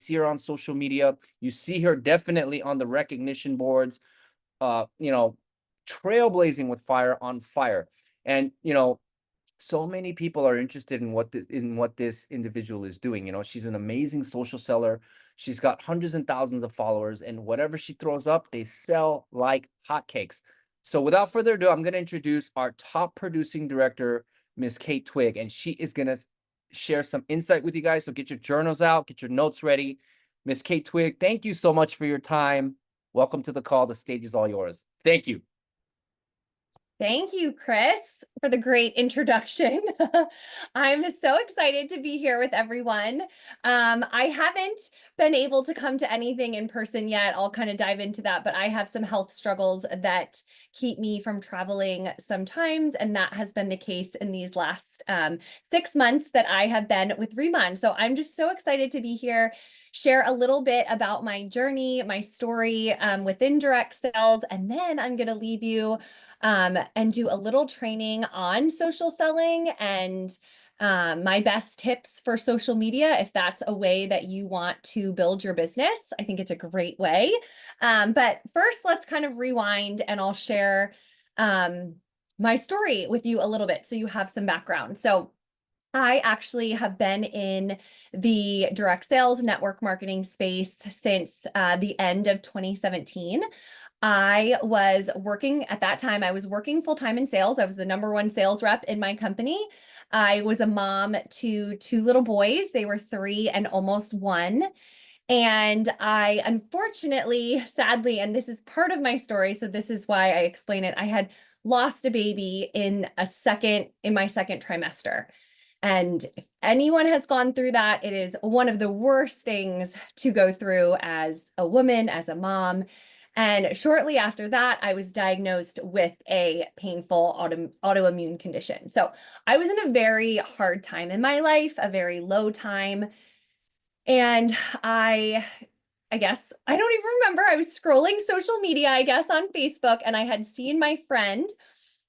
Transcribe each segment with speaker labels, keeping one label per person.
Speaker 1: see her on social media. You see her definitely on the recognition boards, you know, trailblazing with fire on fire. And, so many people are interested in what this individual is doing. She's an amazing social seller. She's got hundreds and thousands of followers, and whatever she throws up, they sell like hotcakes. So without further ado, I'm going to introduce our top producing director, Miss Kate Twigg, and she is going to share some insight with you guys. So get your journals out, get your notes ready. Miss Kate Twigg, thank you so much for your time. Welcome to the call. The stage is all yours. Thank you.
Speaker 2: Thank you, Chris, for the great introduction. I'm so excited to be here with everyone. I haven't been able to come to anything in person yet. I'll kind of dive into that, but I have some health struggles that keep me from traveling sometimes, and that has been the case in these last 6 months that I have been with Riman. So I'm just so excited to be here, share a little bit about my journey, my story within direct sales, and then I'm going to leave you and do a little training on social selling and my best tips for social media, if that's a way that you want to build your business. I think it's a great way. But first, let's kind of rewind and I'll share my story with you a little bit so you have some background. So I actually have been in the direct sales network marketing space since the end of 2017. I was working at that time, I was working full-time in sales. I was the #1 sales rep in my company. I was a mom to 2 little boys. They were 3 and almost 1. And I unfortunately, sadly, and this is part of my story, so this is why I explain it, I had lost a baby in my second trimester. And if anyone has gone through that, it is one of the worst things to go through as a woman, as a mom. And shortly after that, I was diagnosed with a painful autoimmune condition. So I was in a very hard time in my life, a very low time. And I guess, I don't even remember, I was scrolling social media, I guess, on Facebook, and I had seen my friend,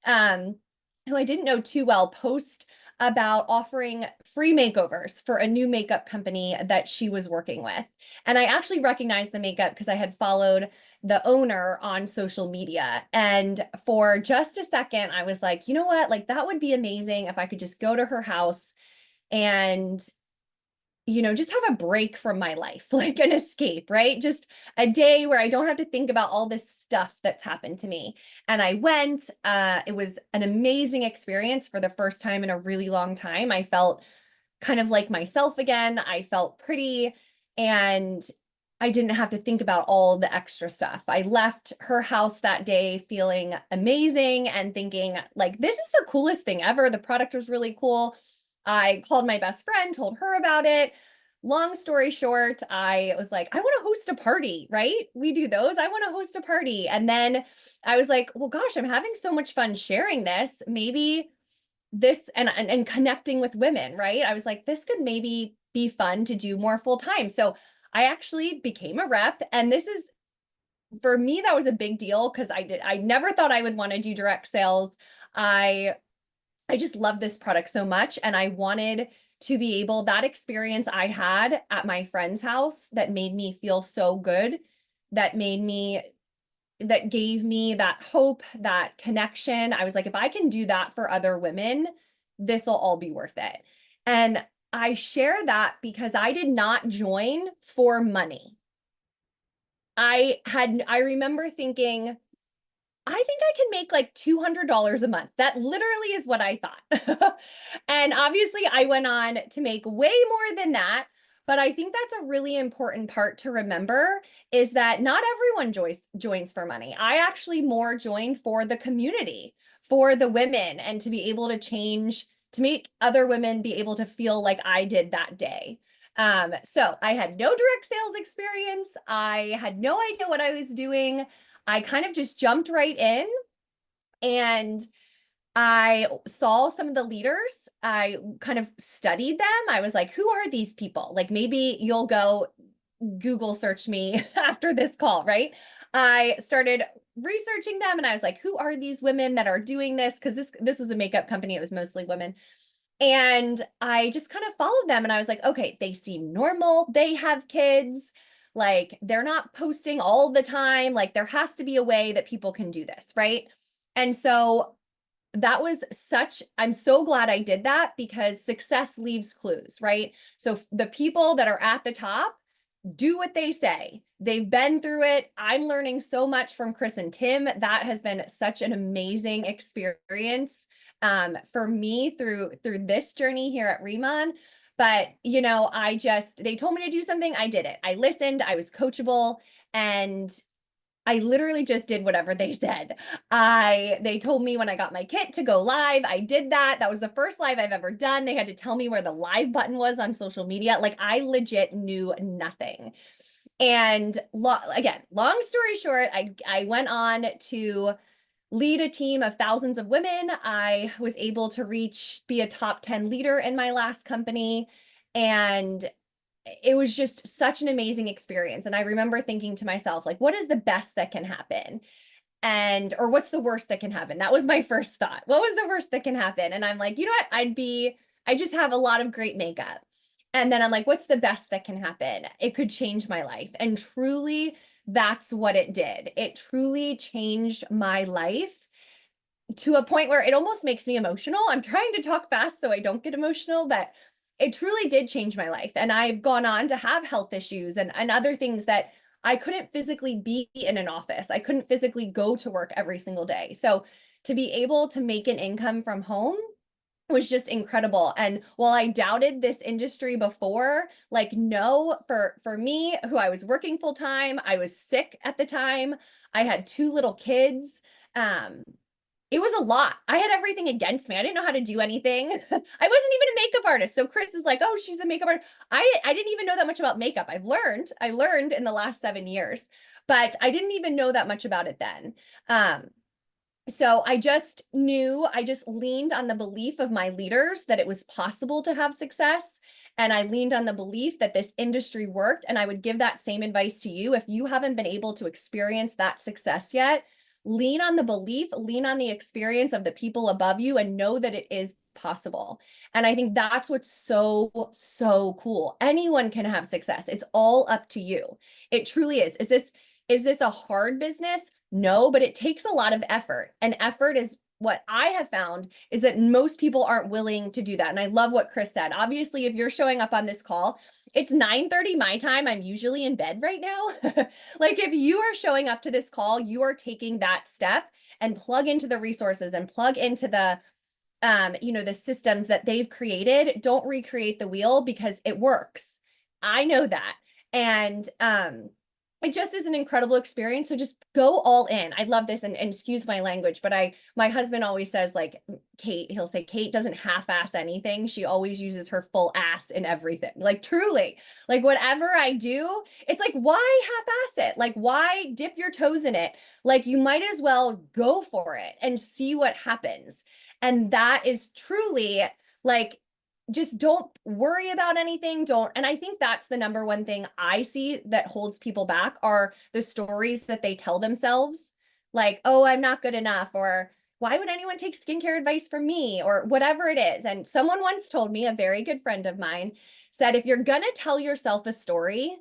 Speaker 2: who I didn't know too well, post about offering free makeovers for a new makeup company that she was working with. And I actually recognized the makeup because I had followed the owner on social media. And for just a second, I was like, you know what? Like, that would be amazing if I could just go to her house and just have a break from my life, like an escape, right? Just a day where I don't have to think about all this stuff that's happened to me. And I went, it was an amazing experience for the first time in a really long time. I felt kind of like myself again. I felt pretty, and I didn't have to think about all the extra stuff. I left her house that day feeling amazing and thinking, like, this is the coolest thing ever. The product was really cool. I called my best friend, told her about it. Long story short, I was like, I want to host a party, right? We do those. I want to host a party. And then I was like, well, gosh, I'm having so much fun sharing this. Maybe this and connecting with women, right? I was like, this could maybe be fun to do more full time. So I actually became a rep. And this is, for me, that was a big deal because I never thought I would want to do direct sales. I just love this product so much. And I wanted to be able, that experience I had at my friend's house that made me feel so good, that gave me that hope, that connection. I was like, if I can do that for other women, this will all be worth it. And I share that because I did not join for money. I remember thinking, I think I can make like $200 a month. That literally is what I thought. And obviously I went on to make way more than that. But I think that's a really important part to remember, is that not everyone joins for money. I actually more joined for the community, for the women, and to be able to change, to make other women be able to feel like I did that day. So I had no direct sales experience. I had no idea what I was doing. I kind of just jumped right in, and I saw some of the leaders. I kind of studied them. I was like, who are these people? Like, maybe you'll go Google search me after this call, right? I started researching them, and I was like, who are these women that are doing this? Because this was a makeup company. It was mostly women. And I just kind of followed them and I was like, okay, they seem normal. They have kids. Like they're not posting all the time. Like there has to be a way that people can do this, right? And so that was such, I'm so glad I did that because success leaves clues, right? So the people that are at the top do what they say. They've been through it. I'm learning so much from Chris and Tim. That has been such an amazing experience for me through this journey here at Riman. But they told me to do something. I did it. I listened. I was coachable, and I literally just did whatever they said. They told me when I got my kit to go live. I did that. That was the first live I've ever done. They had to tell me where the live button was on social media. Like I legit knew nothing. And again, long story short, I went on to lead a team of thousands of women. I was able to be a top 10 leader in my last company. And it was just such an amazing experience. And I remember thinking to myself, like, what is the best that can happen? Or what's the worst that can happen? That was my first thought. What was the worst that can happen? And I'm like, you know what? I just have a lot of great makeup. And then I'm like, what's the best that can happen? It could change my life. And truly, that's what it did. It truly changed my life to a point where it almost makes me emotional. I'm trying to talk fast so I don't get emotional, but it truly did change my life. And I've gone on to have health issues and other things that I couldn't physically be in an office. I couldn't physically go to work every single day. So to be able to make an income from home was just incredible. And while I doubted this industry before, like no, for me, who I was working full time, I was sick at the time. I had two little kids. Um, it was a lot. I had everything against me. I didn't know how to do anything. I wasn't even a makeup artist. So Chris is like, "Oh, she's a makeup artist." I didn't even know that much about makeup. I learned in the last 7 years, but I didn't even know that much about it then. So I just leaned on the belief of my leaders that it was possible to have success. And I leaned on the belief that this industry worked. And I would give that same advice to you. If you haven't been able to experience that success yet, lean on the belief, lean on the experience of the people above you, and know that it is possible. And I think that's what's so, so cool. Anyone can have success. It's all up to you. It truly is. Is this a hard business? No, but it takes a lot of effort. And effort is what I have found is that most people aren't willing to do that. And I love what Chris said. Obviously, if you're showing up on this call, it's 9:30 my time. I'm usually in bed right now. Like if you are showing up to this call, you are taking that step and plug into the resources and plug into the systems that they've created. Don't recreate the wheel because it works. I know that. And it just is an incredible experience. So just go all in. I love this, and excuse my language, but my husband always says, like, he'll say, Kate doesn't half-ass anything. She always uses her full ass in everything. Like truly, like whatever I do, it's like, why half-ass it? Like, why dip your toes in it? Like you might as well go for it and see what happens. And that is truly like, just don't worry about anything. And I think that's the number one thing I see that holds people back are the stories that they tell themselves. Like, oh, I'm not good enough, or why would anyone take skincare advice from me, or whatever it is. And someone once told me, a very good friend of mine said, if you're going to tell yourself a story,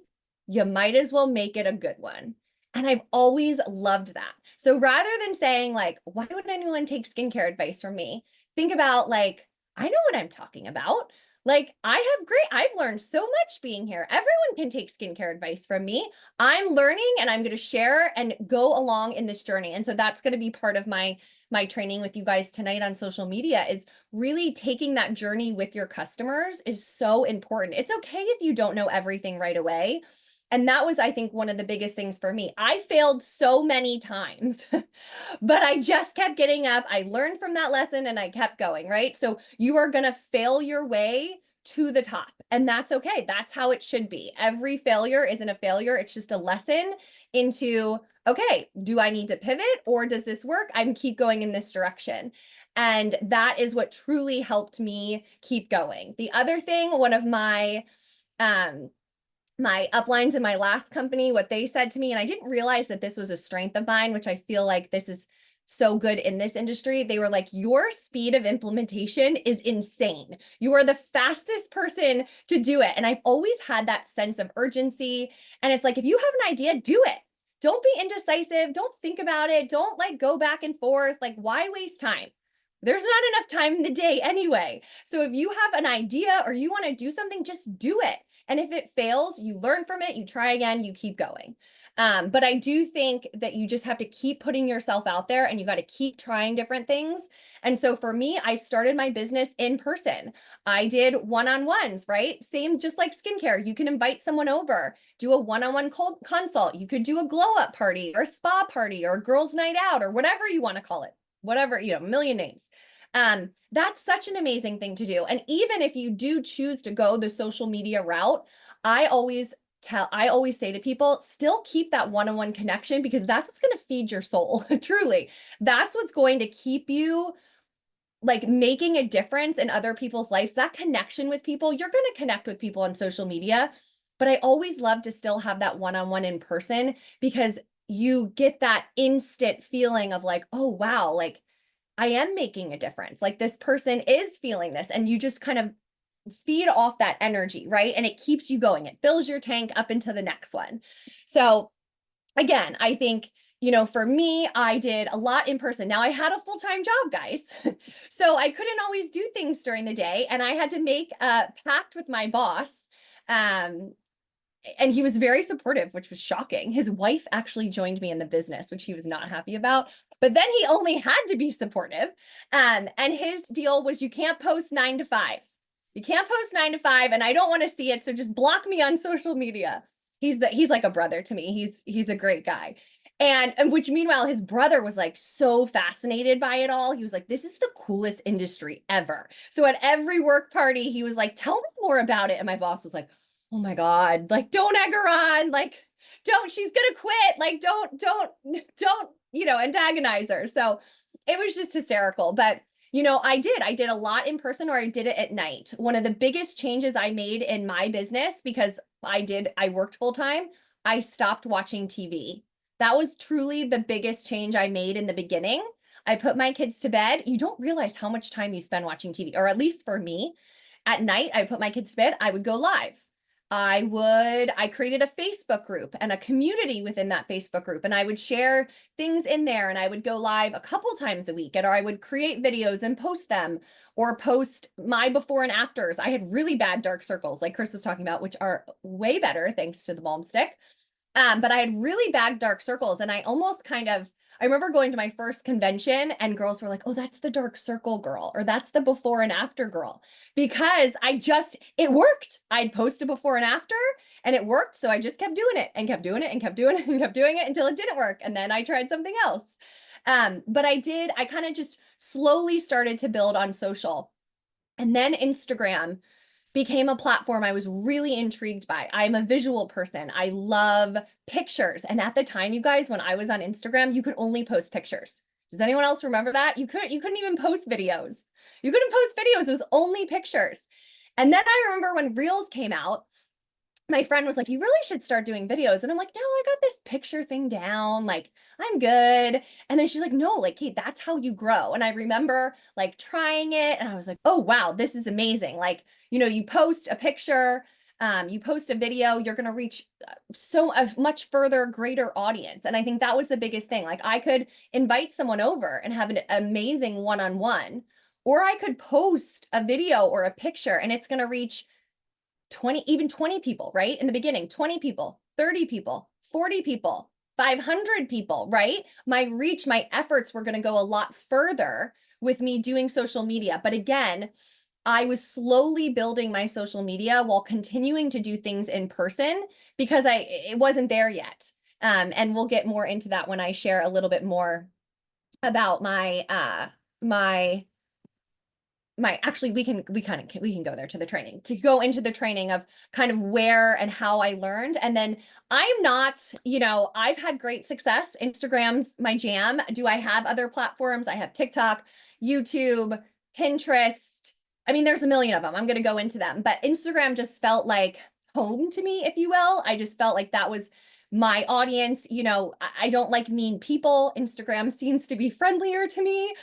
Speaker 2: you might as well make it a good one. And I've always loved that. So rather than saying like, why would anyone take skincare advice from me? Think about like, I know what I'm talking about. Like I've learned so much being here. Everyone can take skincare advice from me. I'm learning and I'm going to share and go along in this journey. And so that's going to be part of my training with you guys tonight on social media, is really taking that journey with your customers is so important. It's okay if you don't know everything right away. And that was, I think, one of the biggest things for me. I failed so many times, but I just kept getting up. I learned from that lesson and I kept going, right? So you are going to fail your way to the top, and that's okay. That's how it should be. Every failure isn't a failure. It's just a lesson into, okay, do I need to pivot, or does this work? I'm keep going in this direction. And that is what truly helped me keep going. The other thing, one of my uplines in my last company, what they said to me, and I didn't realize that this was a strength of mine, which I feel like this is so good in this industry. They were like, your speed of implementation is insane. You are the fastest person to do it. And I've always had that sense of urgency. And it's like, if you have an idea, do it. Don't be indecisive. Don't think about it. Don't like go back and forth. Like, why waste time? There's not enough time in the day anyway. So if you have an idea or you want to do something, just do it. And if it fails, you learn from it, you try again, you keep going. But I do think that you just have to keep putting yourself out there and you got to keep trying different things. And so for me, I started my business in person. I did one-on-ones, right? Same, just like skincare. You can invite someone over, do a one-on-one consult. You could do a glow up party or a spa party or a girls' night out or whatever you want to call it, whatever, you know, a million names. That's such an amazing thing to do. And even if you do choose to go the social media route, I always say to people, still keep that one-on-one connection because that's what's going to feed your soul. Truly. That's what's going to keep you like making a difference in other people's lives. That connection with people, you're going to connect with people on social media, but I always love to still have that one-on-one in person because you get that instant feeling of like, oh, wow, like I am making a difference. Like this person is feeling this, and you just kind of feed off that energy, right? And it keeps you going. It fills your tank up into the next one. So again, I think, you know, for me, I did a lot in person. Now I had a full-time job, guys. So I couldn't always do things during the day. And I had to make a pact with my boss. And he was very supportive, which was shocking. His wife actually joined me in the business, which he was not happy about. But then he only had to be supportive. And his deal was you can't post 9 to 5. You can't post 9 to 5, and I don't want to see it. So just block me on social media. He's like a brother to me. He's a great guy. And which meanwhile, his brother was like so fascinated by it all. He was like, this is the coolest industry ever. So at every work party, he was like, tell me more about it. And my boss was like, oh my God, like, don't egg her on. Like, she's going to quit. Like, don't, you know, antagonize her. So it was just hysterical. But, you know, I did a lot in person, or I did it at night. One of the biggest changes I made in my business, because I worked full time, I stopped watching TV. That was truly the biggest change I made in the beginning. I put my kids to bed. You don't realize how much time you spend watching TV, or at least for me. At night, I put my kids to bed, I would go live. I created a Facebook group and a community within that Facebook group, and I would share things in there, and I would go live a couple times a week, or I would create videos and post them, or post my before and afters. I had really bad dark circles, like Chris was talking about, which are way better thanks to the balm stick. But I had really bad dark circles, and I remember going to my first convention and girls were like, oh, that's the dark circle girl, or that's the before and after girl, because it worked. I'd post a before and after and it worked. So I just kept doing it and kept doing it and kept doing it and kept doing it until it didn't work. And then I tried something else. But I kind of just slowly started to build on social. And then Instagram became a platform I was really intrigued by. I'm a visual person. I love pictures. And at the time, you guys, when I was on Instagram, you could only post pictures. Does anyone else remember that? You couldn't even post videos. You couldn't post videos. It was only pictures. And then I remember when Reels came out, my friend was like, you really should start doing videos. And I'm like, no, I got this picture thing down. Like, I'm good. And then she's like, no, like, Kate, that's how you grow. And I remember like trying it and I was like, oh, wow, this is amazing. Like, you know, you post a picture, you post a video, you're going to reach a much further, greater audience. And I think that was the biggest thing. Like, I could invite someone over and have an amazing one-on-one, or I could post a video or a picture and it's going to reach 20 people, right? In the beginning, 20 people, 30 people, 40 people, 500 people, right? My reach, my efforts were going to go a lot further with me doing social media. But again, I was slowly building my social media while continuing to do things in person because it wasn't there yet. And we'll get more into that when I share a little bit more about actually we can go there to the training, to go into the training of kind of where and how I learned. And then I'm not, you know, I've had great success. Instagram's my jam. Do I have other platforms? I have TikTok, YouTube, Pinterest. I mean, there's a million of them. I'm going to go into them, but Instagram just felt like home to me, if you will. I just felt like that was my audience, I don't like mean people. Instagram seems to be friendlier to me.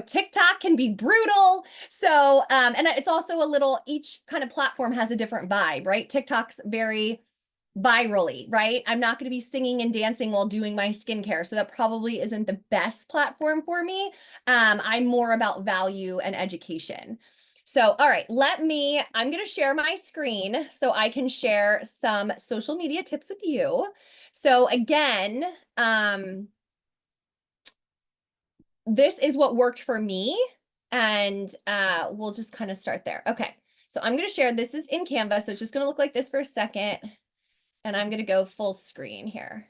Speaker 2: TikTok can be brutal. So, and it's also a little, each kind of platform has a different vibe, right? TikTok's very virally, right? I'm not going to be singing and dancing while doing my skincare. So that probably isn't the best platform for me. I'm more about value and education. So, all right, I'm going to share my screen so I can share some social media tips with you. So again, this is what worked for me, and we'll just kind of start there. Okay, so I'm going to share, this is in Canva, so it's just going to look like this for a second. And I'm going to go full screen here.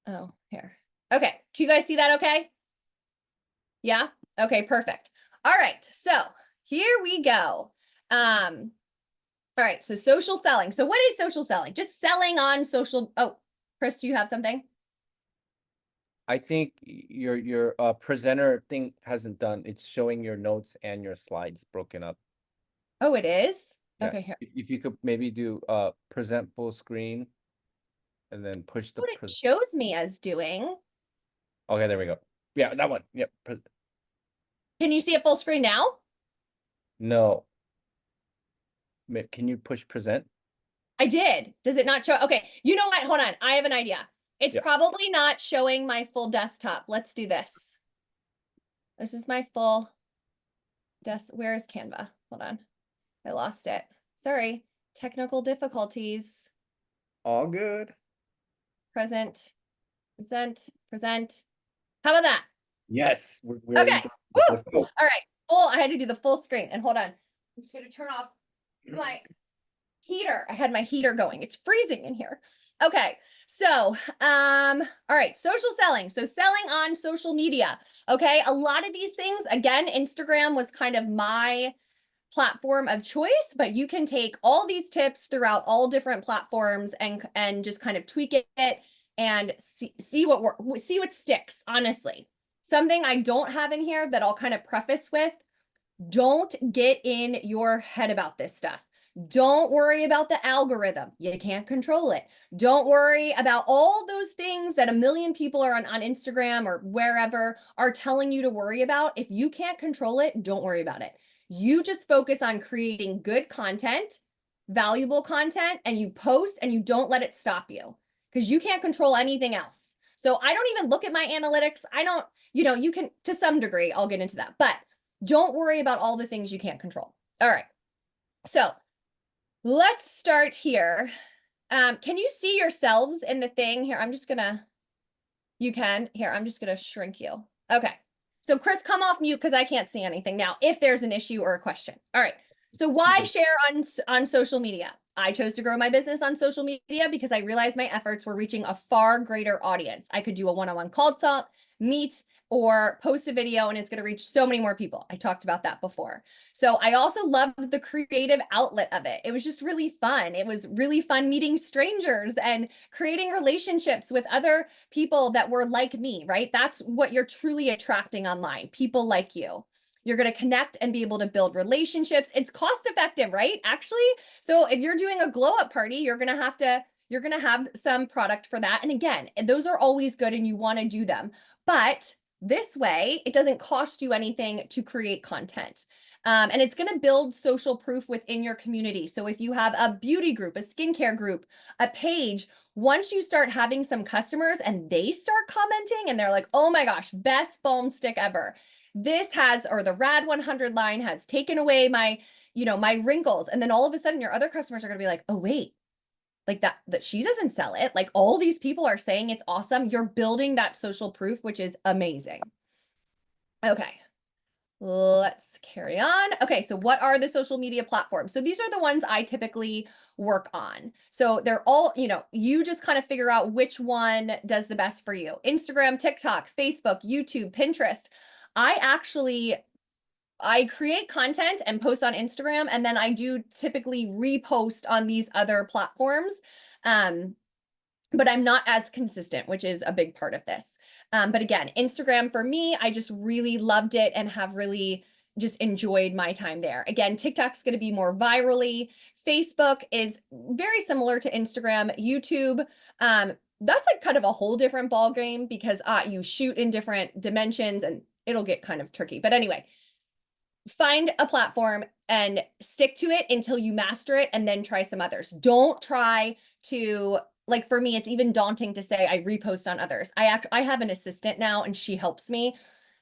Speaker 2: Oh, here. Okay. Can you guys see that okay? Yeah? Okay, perfect. All right. So here we go. All right. So social selling. So what is social selling? Just selling on social. Oh, Chris, do you have something?
Speaker 1: I think your presenter thing hasn't done. It's showing your notes and your slides broken up.
Speaker 2: Oh, it is?
Speaker 1: Yeah.
Speaker 2: Okay, here.
Speaker 1: If you could maybe do present full screen and then push the
Speaker 2: What it shows me as doing.
Speaker 1: Okay, there we go. Yeah, that one. Yep.
Speaker 2: Can you see it full screen now?
Speaker 1: No. Can you push present?
Speaker 2: I did. Does it not show? Okay. You know what? Hold on. I have an idea. It's
Speaker 1: Yeah.
Speaker 2: probably not showing my full desktop. Let's do this. This is my full desk. Where is Canva? Hold on. I lost it. Sorry. Technical difficulties.
Speaker 1: All good.
Speaker 2: Present. Present. How about that?
Speaker 1: Yes. We're
Speaker 2: Okay.
Speaker 1: Woo! Let's go.
Speaker 2: All right. Full. I had to do the full screen. And hold on. I'm just going to turn off my heater. I had my heater going. It's freezing in here. Okay. So, all right, social selling. So selling on social media. Okay. A lot of these things, again, Instagram was kind of my platform of choice, but you can take all these tips throughout all different platforms and just kind of tweak it and see what sticks, honestly. Something I don't have in here that I'll kind of preface with, don't get in your head about this stuff. Don't worry about the algorithm. You can't control it. Don't worry about all those things that a million people are on Instagram or wherever are telling you to worry about. If you can't control it, don't worry about it. You just focus on creating good content, valuable content, and you post and you don't let it stop you because you can't control anything else. So I don't even look at my analytics. I don't, you can, to some degree, I'll get into that, but don't worry about all the things you can't control. All right. So let's start here. Can you see yourselves in the thing here? I'm just gonna, you can, here, I'm just gonna shrink you. Okay. So Chris, come off mute because I can't see anything now if there's an issue or a question. All right. So why share on social media? I chose to grow my business on social media because I realized my efforts were reaching a far greater audience. I could do a one-on-one consult, meet, or post a video, and it's going to reach so many more people. I talked about that before. So I also loved the creative outlet of it. It was just really fun. It was really fun meeting strangers and creating relationships with other people that were like me, right? That's what you're truly attracting online, people like you. You're going to connect and be able to build relationships. It's cost effective, right? Actually, so if you're doing a glow up party, you're going to have some product for that. And again, those are always good and you want to do them. But this way, it doesn't cost you anything to create content. And it's going to build social proof within your community. So if you have a beauty group, a skincare group, a page, once you start having some customers and they start commenting and they're like, oh my gosh, best foam stick ever. This has, or the Rad 100 line has taken away my, my wrinkles. And then all of a sudden your other customers are going to be like, oh, wait, like that she doesn't sell it. Like all these people are saying it's awesome. You're building that social proof, which is amazing. Okay. Let's carry on. Okay, so what are the social media platforms? So these are the ones I typically work on. So they're all, you just kind of figure out which one does the best for you. Instagram, TikTok, Facebook, YouTube, Pinterest. I create content and post on Instagram, and then I do typically repost on these other platforms. But I'm not as consistent, which is a big part of this. But again, Instagram for me, I just really loved it and have really, just enjoyed my time there. Again, TikTok's going to be more virally. Facebook is very similar to Instagram. YouTube, that's like kind of a whole different ball game because you shoot in different dimensions and it'll get kind of tricky. But anyway, find a platform and stick to it until you master it and then try some others. Don't try to, like for me, it's even daunting to say I repost on others. I have an assistant now and she helps me.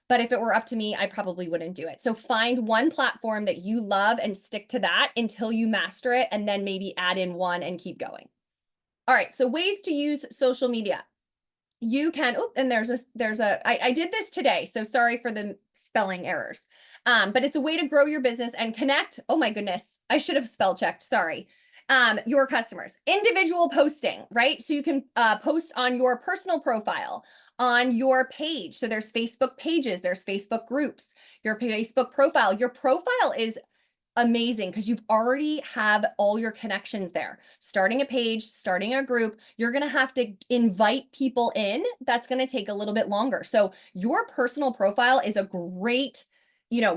Speaker 2: But if it were up to me, I probably wouldn't do it. So find one platform that you love and stick to that until you master it, and then maybe add in one and keep going. All right, so ways to use social media. You can, oh, and I did this today, so sorry for the spelling errors. But it's a way to grow your business and connect. Oh my goodness, I should have spell checked, sorry. Your customers. Individual posting, right? So you can post on your personal profile, on your page. So there's Facebook pages, there's Facebook groups, your Facebook profile. Your profile is amazing because you've already have all your connections there. Starting a page, starting a group, you're going to have to invite people in. That's going to take a little bit longer. So your personal profile is a great,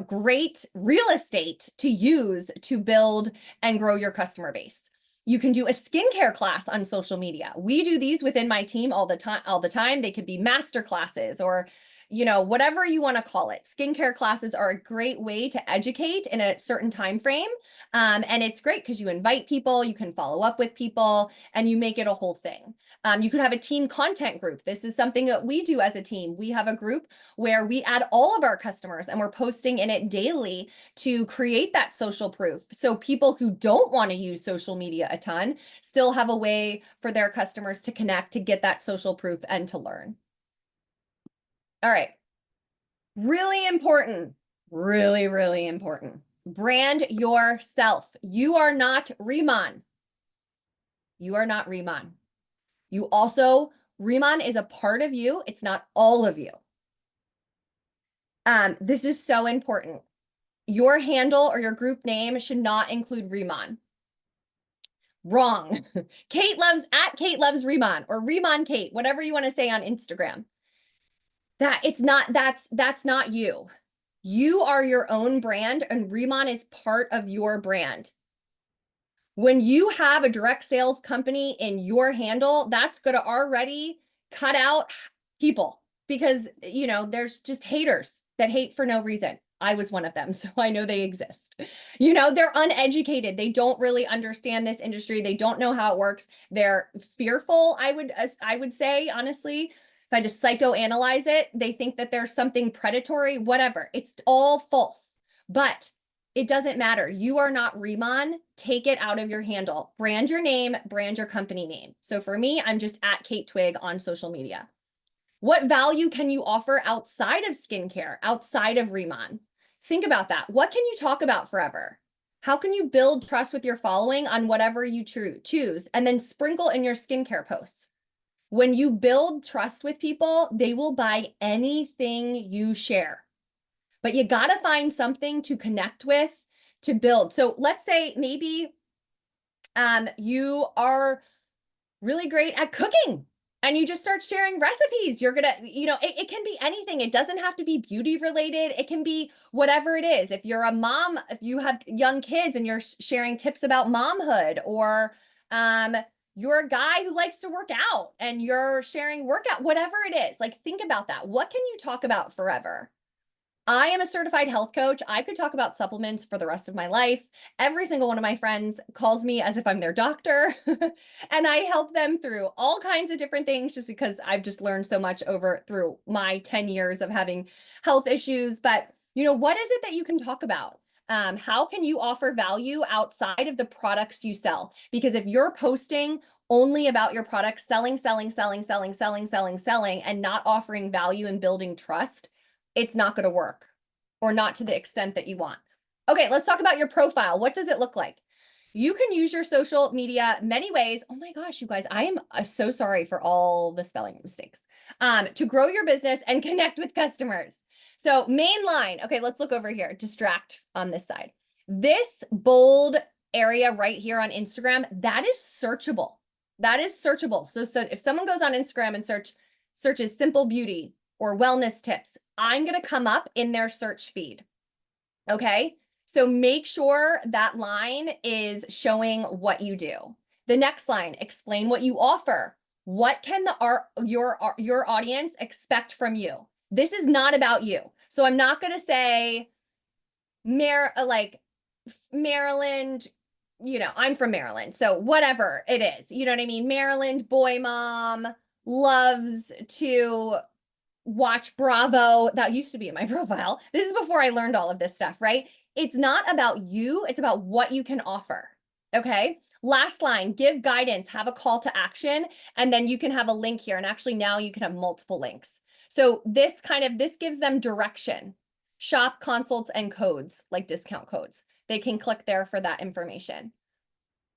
Speaker 2: great real estate to use to build and grow your customer base. You can do a skincare class on social media. We do these within my team all the time. They could be master classes or whatever you want to call it. Skincare classes are a great way to educate in a certain time frame. And it's great because you invite people, you can follow up with people, and you make it a whole thing. You could have a team content group. This is something that we do as a team. We have a group where we add all of our customers and we're posting in it daily to create that social proof. So people who don't want to use social media a ton still have a way for their customers to connect, to get that social proof and to learn. All right. Really important. Really, really important. Brand yourself. You are not Riman. You are not Riman. Riman is a part of you. It's not all of you. This is so important. Your handle or your group name should not include Riman. Wrong. Kate loves Riman or Riman Kate, whatever you want to say on Instagram. That's not you. You are your own brand and Riman is part of your brand. When you have a direct sales company in your handle, that's going to already cut out people because, there's just haters that hate for no reason. I was one of them, so I know they exist. They're uneducated. They don't really understand this industry. They don't know how it works. They're fearful, I would say, honestly. If I had to psychoanalyze it, they think that there's something predatory, whatever. It's all false, but it doesn't matter. You are not Riman. Take it out of your handle. Brand your name, brand your company name. So for me, I'm just at Kate Twigg on social media. What value can you offer outside of skincare, outside of Riman? Think about that. What can you talk about forever? How can you build trust with your following on whatever you choose and then sprinkle in your skincare posts? When you build trust with people, they will buy anything you share. But you got to find something to connect with, to build. So let's say maybe you are really great at cooking and you just start sharing recipes. You're gonna, it can be anything. It doesn't have to be beauty related. It can be whatever it is. If you're a mom, if you have young kids and you're sharing tips about momhood, or you're a guy who likes to work out and you're sharing workout, whatever it is, like think about that. What can you talk about forever? I am a certified health coach. I could talk about supplements for the rest of my life. Every single one of my friends calls me as if I'm their doctor. And I help them through all kinds of different things just because I've just learned so much through my 10 years of having health issues. But, what is it that you can talk about? How can you offer value outside of the products you sell? Because if you're posting only about your products, selling, and not offering value and building trust, it's not going to work, or not to the extent that you want. Okay, let's talk about your profile. What does it look like? You can use your social media many ways. Oh my gosh, you guys, I am so sorry for all the spelling mistakes. To grow your business and connect with customers. So main line. Okay, let's look over here. Distract on this side. This bold area right here on Instagram, that is searchable. That is searchable. So if someone goes on Instagram and searches simple beauty or wellness tips, I'm going to come up in their search feed. Okay. So make sure that line is showing what you do. The next line, explain what you offer. What can your audience expect from you? This is not about you. So I'm not going to say like Maryland, I'm from Maryland. So whatever it is, you know what I mean? Maryland boy mom loves to watch Bravo. That used to be in my profile. This is before I learned all of this stuff, right? It's not about you, it's about what you can offer. Okay. Last line, give guidance, have a call to action, and then you can have a link here. And actually, now you can have multiple links. So this gives them direction. Shop consults and codes, like discount codes. They can click there for that information.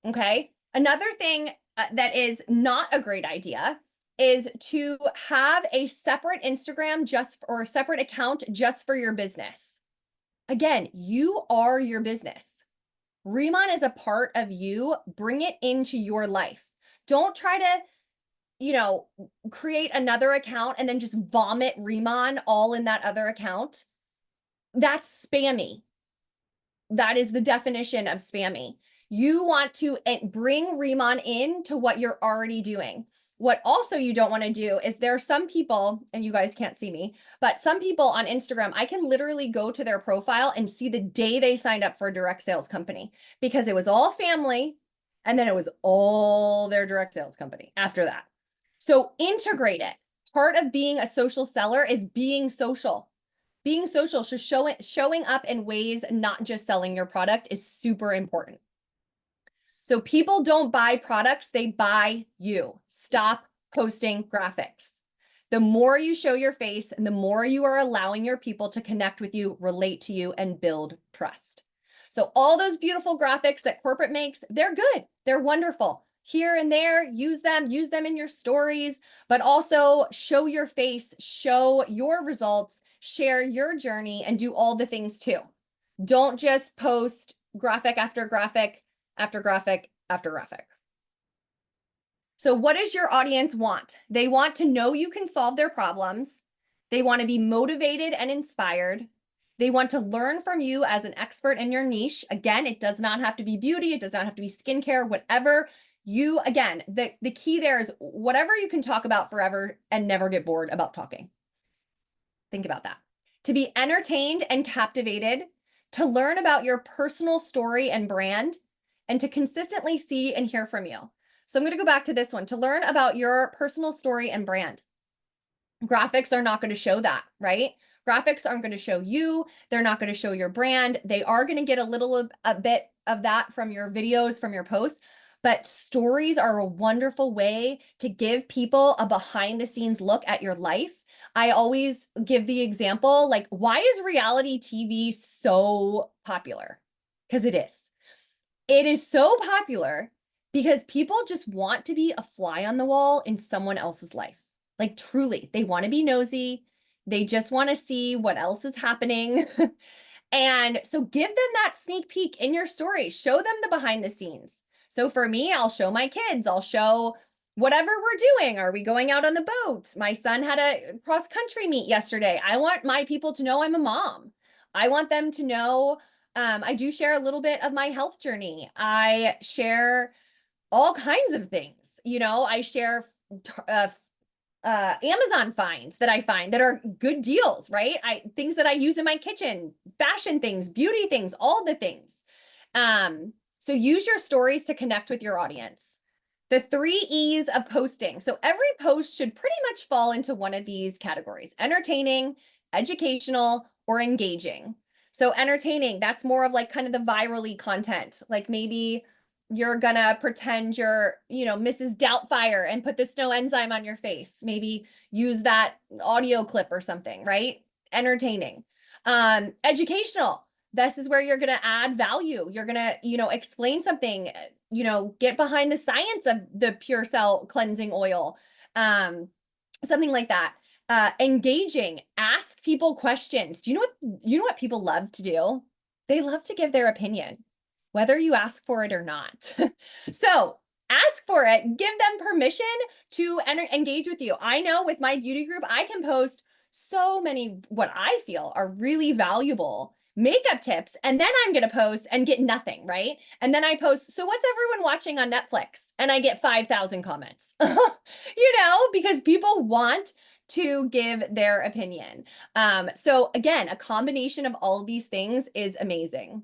Speaker 2: Okay. Another thing that is not a great idea is to have a separate Instagram or a separate account just for your business. Again, you are your business. Riman is a part of you. Bring it into your life. Don't try to, create another account and then just vomit Riman all in that other account. That's spammy. That is the definition of spammy. You want to bring Riman into what you're already doing. What also you don't want to do is there are some people, and you guys can't see me, but some people on Instagram, I can literally go to their profile and see the day they signed up for a direct sales company because it was all family and then it was all their direct sales company after that. So integrate it. Part of being a social seller is being social. Being social, so showing up in ways, not just selling your product, is super important. So people don't buy products, they buy you. Stop posting graphics. The more you show your face and the more you are allowing your people to connect with you, relate to you, and build trust. So all those beautiful graphics that corporate makes, they're good. They're wonderful. Here and there, use them in your stories, but also show your face, show your results, share your journey, and do all the things too. Don't just post graphic after graphic after graphic after graphic. So what does your audience want? They want to know you can solve their problems. They want to be motivated and inspired. They want to learn from you as an expert in your niche. Again, it does not have to be beauty. It does not have to be skincare, whatever again, the key there is whatever you can talk about forever and never get bored about talking. Think about that. To be entertained and captivated, to learn about your personal story and brand, and to consistently see and hear from you. So I'm going to go back to this one. To learn about your personal story and brand. Graphics are not going to show that, right? Graphics aren't going to show you. They're not going to show your brand. They are going to get a bit of that from your videos, from your posts. But stories are a wonderful way to give people a behind the scenes look at your life. I always give the example, like, why is reality TV so popular? Because it is. It is so popular because people just want to be a fly on the wall in someone else's life. Like, truly, they want to be nosy. They just want to see what else is happening. And so give them that sneak peek in your story. Show them the behind the scenes. So for me, I'll show my kids. I'll show whatever we're doing. Are we going out on the boat? My son had a cross country meet yesterday. I want my people to know I'm a mom. I want them to know I do share a little bit of my health journey. I share all kinds of things. I share Amazon finds that I find that are good deals, right? Things that I use in my kitchen, fashion things, beauty things, all the things. So use your stories to connect with your audience. The 3 E's of posting. So every post should pretty much fall into one of these categories: entertaining, educational, or engaging. So entertaining, that's more of like kind of the virally content. Like maybe you're gonna pretend you're, Mrs. Doubtfire and put the snow enzyme on your face. Maybe use that audio clip or something, right? Entertaining. Educational. This is where you're gonna add value. You're gonna, explain something, get behind the science of the Pure Cell cleansing oil. Something like that. Engaging, ask people questions. Do you know what people love to do? They love to give their opinion, whether you ask for it or not. So ask for it, give them permission to engage with you. I know with my beauty group, I can post so many what I feel are really valuable makeup tips, and then I'm going to post and get nothing, right? And then I post, so what's everyone watching on Netflix? And I get 5,000 comments, because people want to give their opinion. So again, a combination of all of these things is amazing.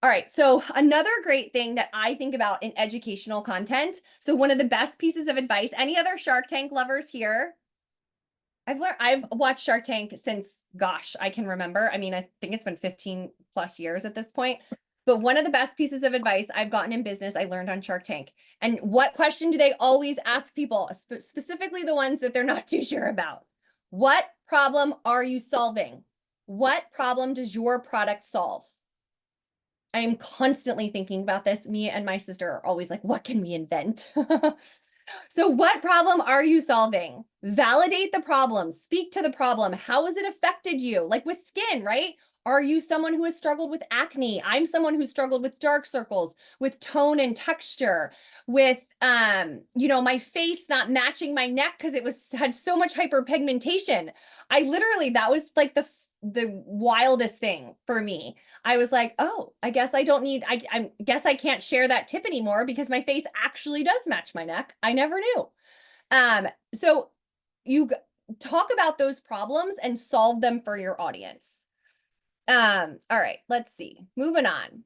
Speaker 2: All right, so another great thing that I think about in educational content. So one of the best pieces of advice, any other Shark Tank lovers here? I've watched Shark Tank since, gosh, I can remember. I mean, I think it's been 15 plus years at this point. But one of the best pieces of advice I've gotten in business, I learned on Shark Tank. And what question do they always ask people, specifically the ones that they're not too sure about? What problem are you solving? What problem does your product solve? I am constantly thinking about this. Me and my sister are always like, what can we invent? So what problem are you solving? Validate the problem, speak to the problem. How has it affected you? Like with skin, right? Are you someone who has struggled with acne? I'm someone who struggled with dark circles, with tone and texture, with my face not matching my neck because it had so much hyperpigmentation. That was like the wildest thing for me. I was like, oh, I guess I don't need, I guess I can't share that tip anymore because my face actually does match my neck. I never knew. So you talk about those problems and solve them for your audience. All right, let's see. Moving on.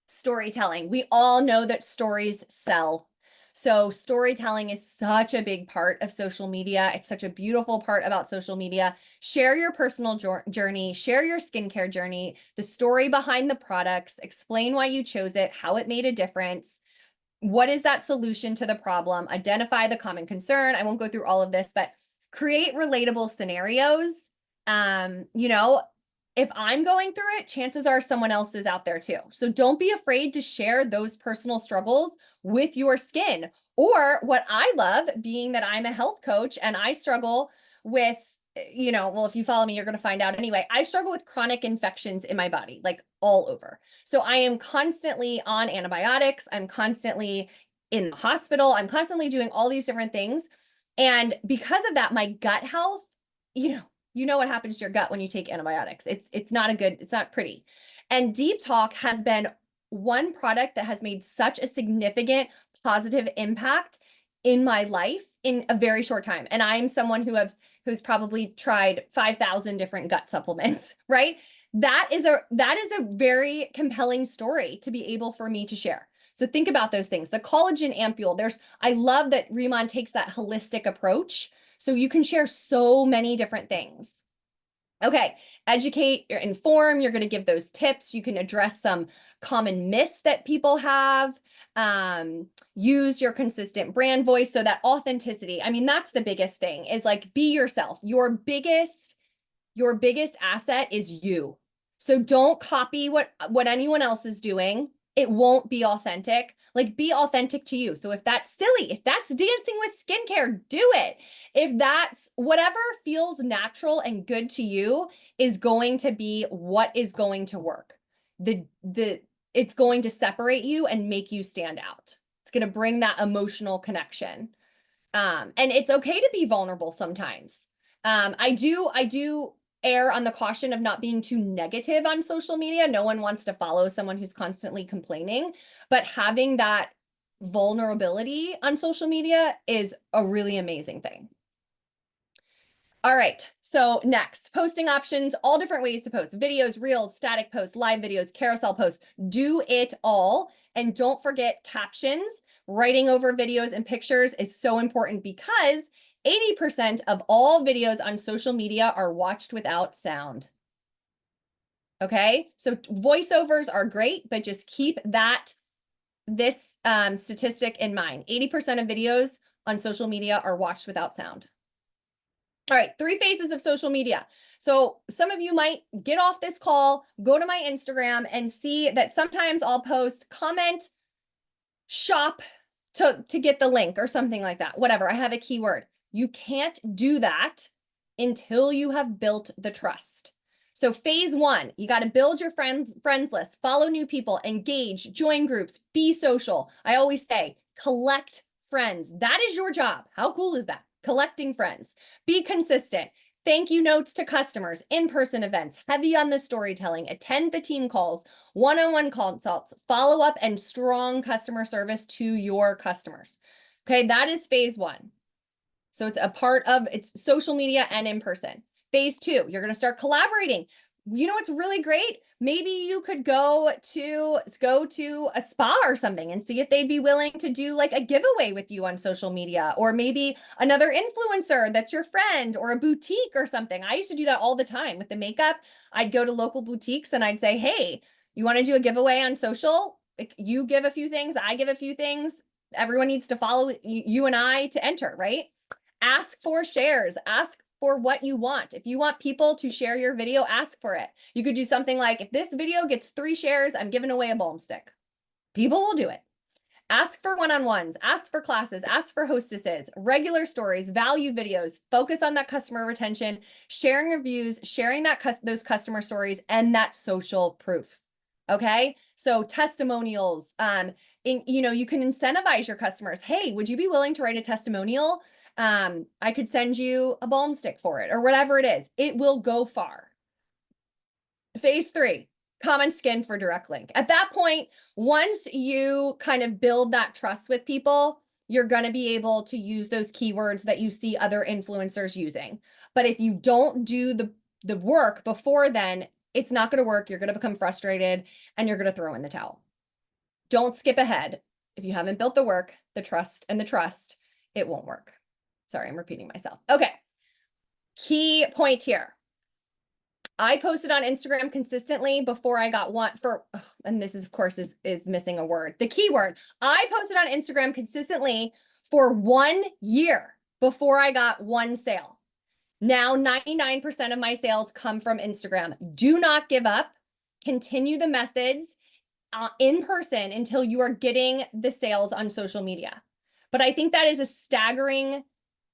Speaker 2: Storytelling. We all know that stories sell. So storytelling is such a big part of social media. It's such a beautiful part about social media. Share your personal journey, share your skincare journey, the story behind the products, explain why you chose it, how it made a difference. What is that solution to the problem? Identify the common concern. I won't go through all of this, but create relatable scenarios. If I'm going through it, chances are someone else is out there too. So don't be afraid to share those personal struggles with your skin. Or what I love, being that I'm a health coach and I struggle with, if you follow me, you're going to find out anyway. I struggle with chronic infections in my body, like all over. So I am constantly on antibiotics. I'm constantly in the hospital. I'm constantly doing all these different things. And because of that, my gut health, you know what happens to your gut when you take antibiotics. It's not pretty. And Deep Talk has been one product that has made such a significant positive impact in my life in a very short time. And I'm someone who's probably tried 5,000 different gut supplements, right? That is a very compelling story to be able for me to share. So think about those things. The collagen ampule, I love that Riman takes that holistic approach. So you can share so many different things. Okay, educate, inform, you're going to give those tips. You can address some common myths that people have. Use your consistent brand voice. So that authenticity, I mean, that's the biggest thing, is like, be yourself. Your biggest asset is you. So don't copy what anyone else is doing. It won't be authentic. Like, be authentic to you. So if that's silly, if that's dancing with skincare, do it. If that's whatever feels natural and good to you is going to be what is going to work. It's going to separate you and make you stand out. It's going to bring that emotional connection. And it's okay to be vulnerable sometimes. I do err on the caution of not being too negative on social media. No one wants to follow someone who's constantly complaining, but having that vulnerability on social media is a really amazing thing. All right, so next, posting options, all different ways to post: videos, reels, static posts, live videos, carousel posts. Do it all. And don't forget captions. Writing over videos and pictures is so important because 80% of all videos on social media are watched without sound. Okay, so voiceovers are great, but just keep this statistic in mind. 80% of videos on social media are watched without sound. All right, 3 phases of social media. So some of you might get off this call, go to my Instagram and see that sometimes I'll post, comment, shop to get the link or something like that. Whatever, I have a keyword. You can't do that until you have built the trust. So phase 1, you got to build your friends list, follow new people, engage, join groups, be social. I always say, collect friends. That is your job. How cool is that? Collecting friends. Be consistent. thank you notes to customers, in-person events, heavy on the storytelling, attend the team calls, one-on-one consults, follow up, and strong customer service to your customers. Okay, that is phase one. So it's a part of it's social media and in person. Phase two, you're going to start collaborating. You know what's really great? Maybe you could go to a spa or something and see if they'd be willing to do like a giveaway with you on social media, or maybe another influencer that's your friend, or a boutique or something. I used to do that all the time with the makeup. I'd go to local boutiques and I'd say, hey, you want to do a giveaway on social? Like, you give a few things, I give a few things. Everyone needs to follow you and I to enter, right? Ask for shares, ask for what you want. If you want people to share your video, ask for it. You could do something like, if this video gets 3 shares, I'm giving away a balm stick. People will do it. Ask for one-on-ones, ask for classes, ask for hostesses, regular stories, value videos, focus on that customer retention, sharing reviews, sharing those customer stories, and that social proof. Okay, so testimonials, you can incentivize your customers. Hey, would you be willing to write a testimonial? I could send you a balm stick for it, or whatever it is. It will go far. Phase 3, common skin for direct link. At that point, once you kind of build that trust with people, you're going to be able to use those keywords that you see other influencers using. But if you don't do the work before then, it's not going to work. You're going to become frustrated and you're going to throw in the towel. Don't skip ahead. If you haven't built the work, the trust, it won't work. Sorry, I'm repeating myself. Okay. Key point here. I posted on Instagram consistently before I got one and this is, of course, is missing a word. The keyword. I posted on Instagram consistently for 1 year before I got one sale. Now, 99% of my sales come from Instagram. Do not give up. Continue the methods in person until you are getting the sales on social media. But I think that is a staggering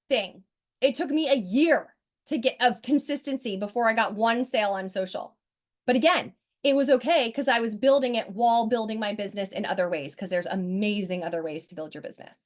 Speaker 2: thing. It took me a year to get of consistency before I got one sale on social. But again, it was okay because I was building it while building my business in other ways, because there's amazing other ways to build your business.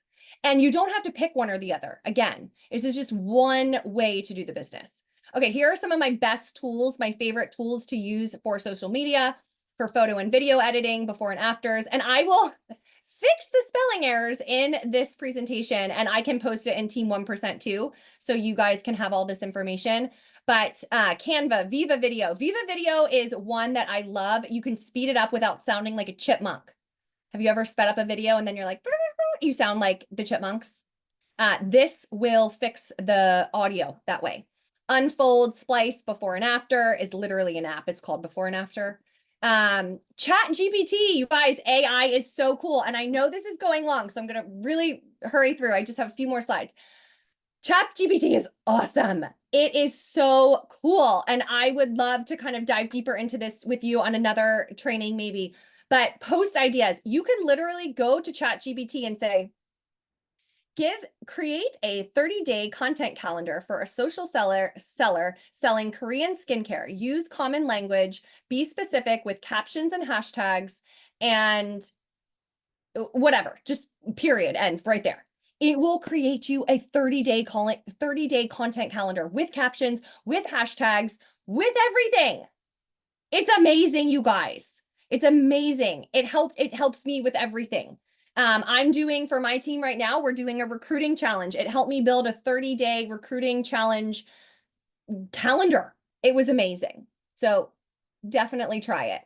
Speaker 2: And you don't have to pick one or the other. Again, this is just one way to do the business. Okay, here are some of my best tools, my favorite tools to use for social media, for photo and video editing, before and afters. And I will fix the spelling errors in this presentation, and I can post it in Team 1% too, so you guys can have all this information. But Canva, Viva Video. Viva Video is one that I love. You can speed it up without sounding like a chipmunk. Have you ever sped up a video and then you're like, you sound like the chipmunks? This will fix the audio that way. Unfold, Splice, before and after is literally an app. It's called Before and After. Chat GPT, you guys, AI is so cool. And I know this is going long, so I'm going to really hurry through. I just have a few more slides. Chat GPT is awesome. It is so cool. And I would love to kind of dive deeper into this with you on another training maybe. But post ideas, you can literally go to Chat GPT and say, create a 30-day content calendar for a social seller selling Korean skincare. Use common language, be specific with captions and hashtags, and whatever, just period, end right there. It will create you a 30-day content calendar with captions, with hashtags, with everything. It's amazing, you guys. It's amazing. It helps me with everything. I'm doing for my team right now, we're doing a recruiting challenge. It helped me build a 30-day recruiting challenge calendar. It was amazing. So definitely try it.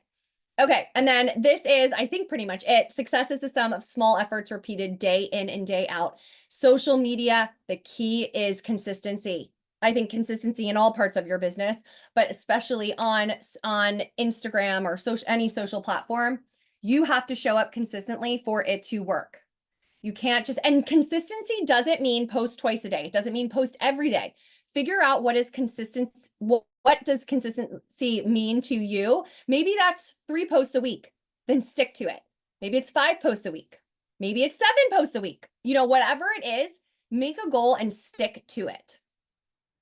Speaker 2: Okay, and then this is, I think, pretty much it. Success is the sum of small efforts repeated day in and day out. Social media, the key is consistency. I think consistency in all parts of your business, but especially on Instagram or any social platform, you have to show up consistently for it to work. You can't and consistency doesn't mean post twice a day. It doesn't mean post every day. Figure out what is consistent. What does consistency mean to you? Maybe that's 3 posts a week, then stick to it. Maybe it's 5 posts a week. Maybe it's 7 posts a week. Whatever it is, make a goal and stick to it.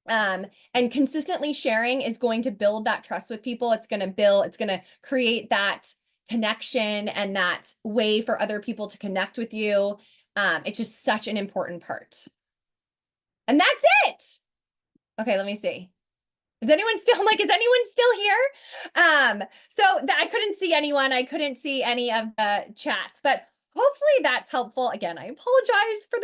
Speaker 2: And consistently sharing is going to build that trust with people. It's going to create that connection and that way for other people to connect with you. It's just such an important part. And that's it. Okay, let me see. Is anyone still, I'm like, is anyone still here? So that I couldn't see anyone. I couldn't see any of the chats, but hopefully that's helpful. Again, I apologize for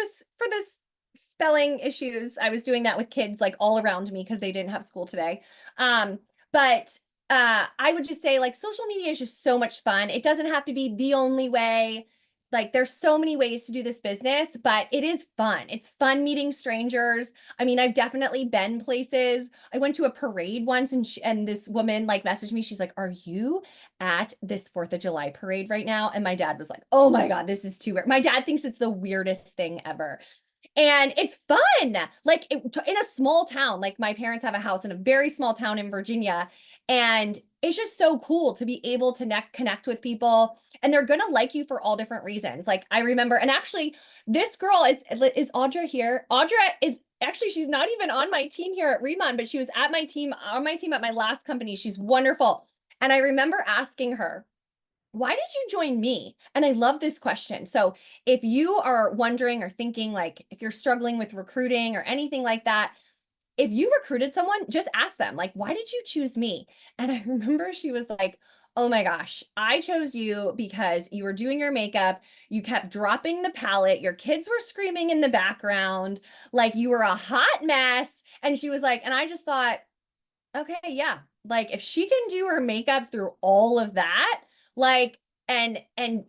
Speaker 2: this spelling issues. I was doing that with kids like all around me because they didn't have school today. But I would just say like social media is just so much fun. It doesn't have to be the only way. Like there's so many ways to do this business, but it is fun. It's fun meeting strangers. I mean, I've definitely been places. I went to a parade once and this woman like messaged me. She's like, "Are you at this 4th of July parade right now?" And my dad was like, "Oh my God, this is too weird." My dad thinks it's the weirdest thing ever. And it's fun. Like in a small town, like my parents have a house in a very small town in Virginia. And it's just so cool to be able to connect with people. And they're going to like you for all different reasons. Like I remember, and actually, this girl is Audra here. Audra is actually, she's not even on my team here at Riman, but she was at my team, on my team at my last company. She's wonderful. And I remember asking her, "Why did you join me?" And I love this question. So if you are wondering or thinking like if you're struggling with recruiting or anything like that, if you recruited someone, just ask them like, "Why did you choose me?" And I remember she was like, "Oh my gosh, I chose you because you were doing your makeup, you kept dropping the palette, your kids were screaming in the background, like you were a hot mess." And she was like, and I just thought, okay, yeah. Like if she can do her makeup through all of that, like and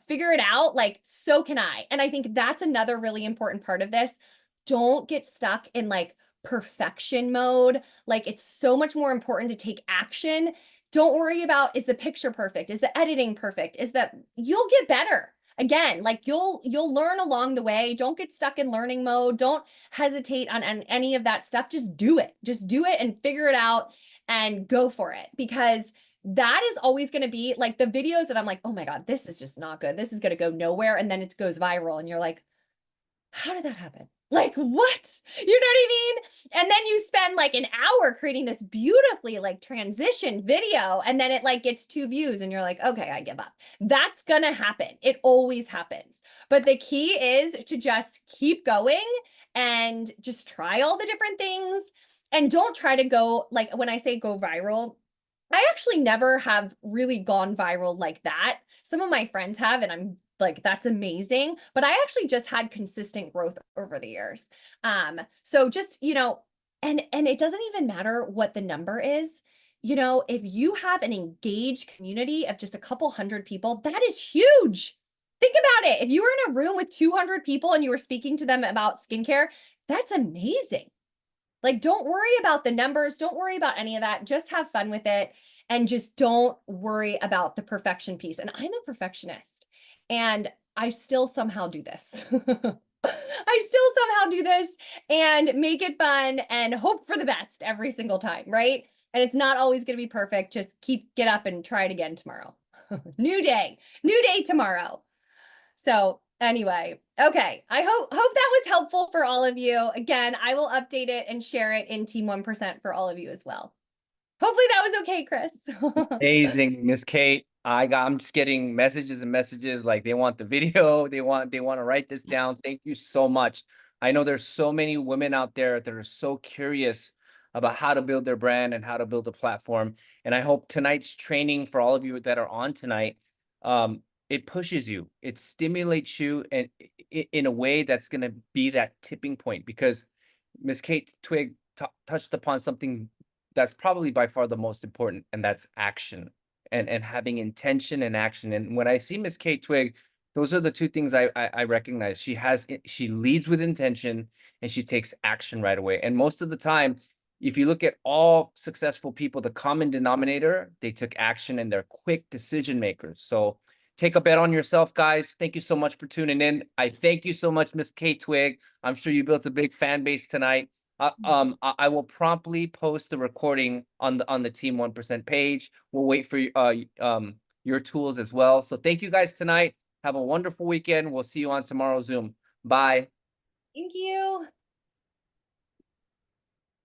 Speaker 2: figure it out, like so can I. And I think that's another really important part of this. Don't get stuck in like perfection mode. Like it's so much more important to take action. Don't worry about is the picture perfect? Is the editing perfect? Is that you'll get better. Again, like you'll learn along the way. Don't get stuck in learning mode. Don't hesitate on any of that stuff. Just do it. Just do it and figure it out and go for it because that is always going to be like the videos that I'm like, "Oh my God, this is just not good. This is going to go nowhere." And then it goes viral and you're like, "How did that happen?" Like, what? You know what I mean? And then you spend like an hour creating this beautifully like transition video and then it like gets 2 views and you're like, "Okay, I give up." That's going to happen. It always happens. But the key is to just keep going and just try all the different things and don't try to go like when I say go viral, I actually never have really gone viral like that. Some of my friends have, and I'm like, that's amazing. But I actually just had consistent growth over the years. So just, and it doesn't even matter what the number is. If you have an engaged community of just a couple hundred people, that is huge. Think about it. If you were in a room with 200 people and you were speaking to them about skincare, that's amazing. Like, don't worry about the numbers. Don't worry about any of that. Just have fun with it. And just don't worry about the perfection piece. And I'm a perfectionist and I still somehow do this. I still somehow do this and make it fun and hope for the best every single time, right? And it's not always going to be perfect. Just get up and try it again tomorrow. New day tomorrow. So anyway, okay. I hope that was helpful for all of you. Again, I will update it and share it in Team 1% for all of you as well. Hopefully that was okay, Chris.
Speaker 1: Amazing, Miss Kate. I'm just getting messages and messages like they want the video, they want to write this down. Thank you so much. I know there's so many women out there that are so curious about how to build their brand and how to build a platform. And I hope tonight's training for all of you that are on tonight, it pushes you, it stimulates you and in a way that's going to be that tipping point because Miss Kate Twigg touched upon something that's probably by far the most important, and that's action and having intention and action. And when I see Miss Kate Twigg, those are the two things I recognize. She leads with intention and she takes action right away. And most of the time, if you look at all successful people, the common denominator, they took action and they're quick decision makers. So take a bet on yourself, guys. Thank you so much for tuning in. I thank you so much, Miss Kate Twigg. I'm sure you built a big fan base tonight. I will promptly post the recording on the Team 1% page. We'll wait for your tools as well. So thank you guys tonight. Have a wonderful weekend. We'll see you on tomorrow's Zoom. Bye.
Speaker 2: Thank you.